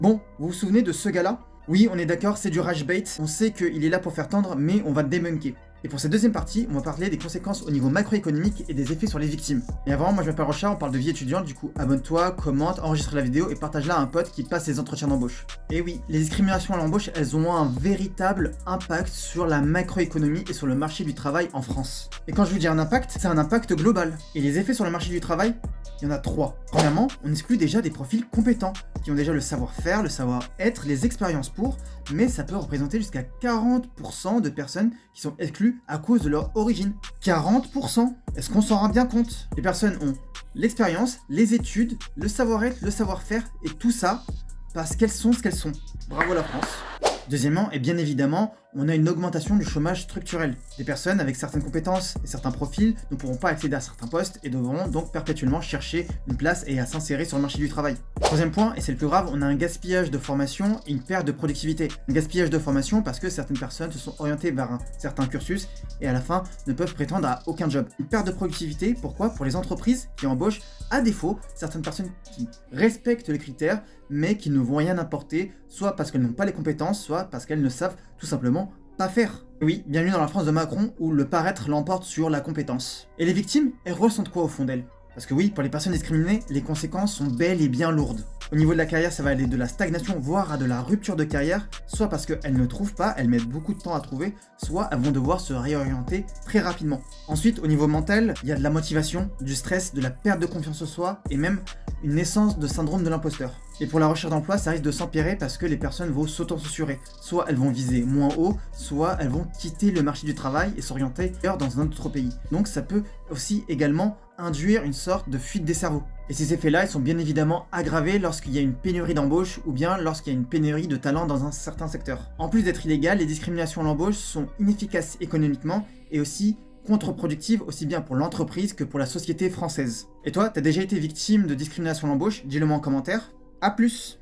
Bon, vous vous souvenez de ce gars-là? Oui, on est d'accord, c'est du rage bait, on sait qu'il est là pour faire tendre, mais on va débunker. Et pour cette deuxième partie, on va parler des conséquences au niveau macroéconomique et des effets sur les victimes. Et avant, moi je m'appelle Rocha, on parle de vie étudiante, du coup abonne-toi, commente, enregistre la vidéo et partage-la à un pote qui passe ses entretiens d'embauche. Et oui, les discriminations à l'embauche, elles ont un véritable impact sur la macroéconomie et sur le marché du travail en France. Et quand je vous dis un impact, c'est un impact global. Et les effets sur le marché du travail, il y en a trois. Premièrement, on exclut déjà des profils compétents, qui ont déjà le savoir-faire, le savoir-être, les expériences pour, mais ça peut représenter jusqu'à 40% de personnes qui sont exclues à cause de leur origine. 40%. Est-ce qu'on s'en rend bien compte? Les personnes ont l'expérience, les études, le savoir-être, le savoir-faire, et tout ça parce qu'elles sont ce qu'elles sont. Bravo la France. Deuxièmement, et bien évidemment, on a une augmentation du chômage structurel. Des personnes avec certaines compétences et certains profils ne pourront pas accéder à certains postes et devront donc perpétuellement chercher une place et à s'insérer sur le marché du travail. Troisième point, et c'est le plus grave, on a un gaspillage de formation et une perte de productivité. Un gaspillage de formation parce que certaines personnes se sont orientées vers un certain cursus et à la fin ne peuvent prétendre à aucun job. Une perte de productivité, pourquoi? Pour les entreprises qui embauchent à défaut certaines personnes qui respectent les critères mais qui ne vont rien apporter, soit parce qu'elles n'ont pas les compétences, soit parce qu'elles ne savent tout simplement pas faire. Oui, bienvenue dans la France de Macron où le paraître l'emporte sur la compétence. Et les victimes, elles ressentent quoi au fond d'elles? Parce que oui, pour les personnes discriminées, les conséquences sont bel et bien lourdes. Au niveau de la carrière, ça va aller de la stagnation, voire à de la rupture de carrière, soit parce qu'elles ne trouvent pas, elles mettent beaucoup de temps à trouver, soit elles vont devoir se réorienter très rapidement. Ensuite, au niveau mental, il y a de la motivation, du stress, de la perte de confiance en soi, et même une naissance de syndrome de l'imposteur. Et pour la recherche d'emploi, ça risque de s'empirer parce que les personnes vont s'auto-censurer. Soit elles vont viser moins haut, soit elles vont quitter le marché du travail et s'orienter ailleurs dans un autre pays. Donc ça peut aussi également induire une sorte de fuite des cerveaux. Et ces effets-là, ils sont bien évidemment aggravés lorsqu'il y a une pénurie d'embauche ou bien lorsqu'il y a une pénurie de talent dans un certain secteur. En plus d'être illégales, les discriminations à l'embauche sont inefficaces économiquement et aussi contre-productive aussi bien pour l'entreprise que pour la société française. Et toi, t'as déjà été victime de discrimination à l'embauche? Dis-le moi en commentaire. A plus!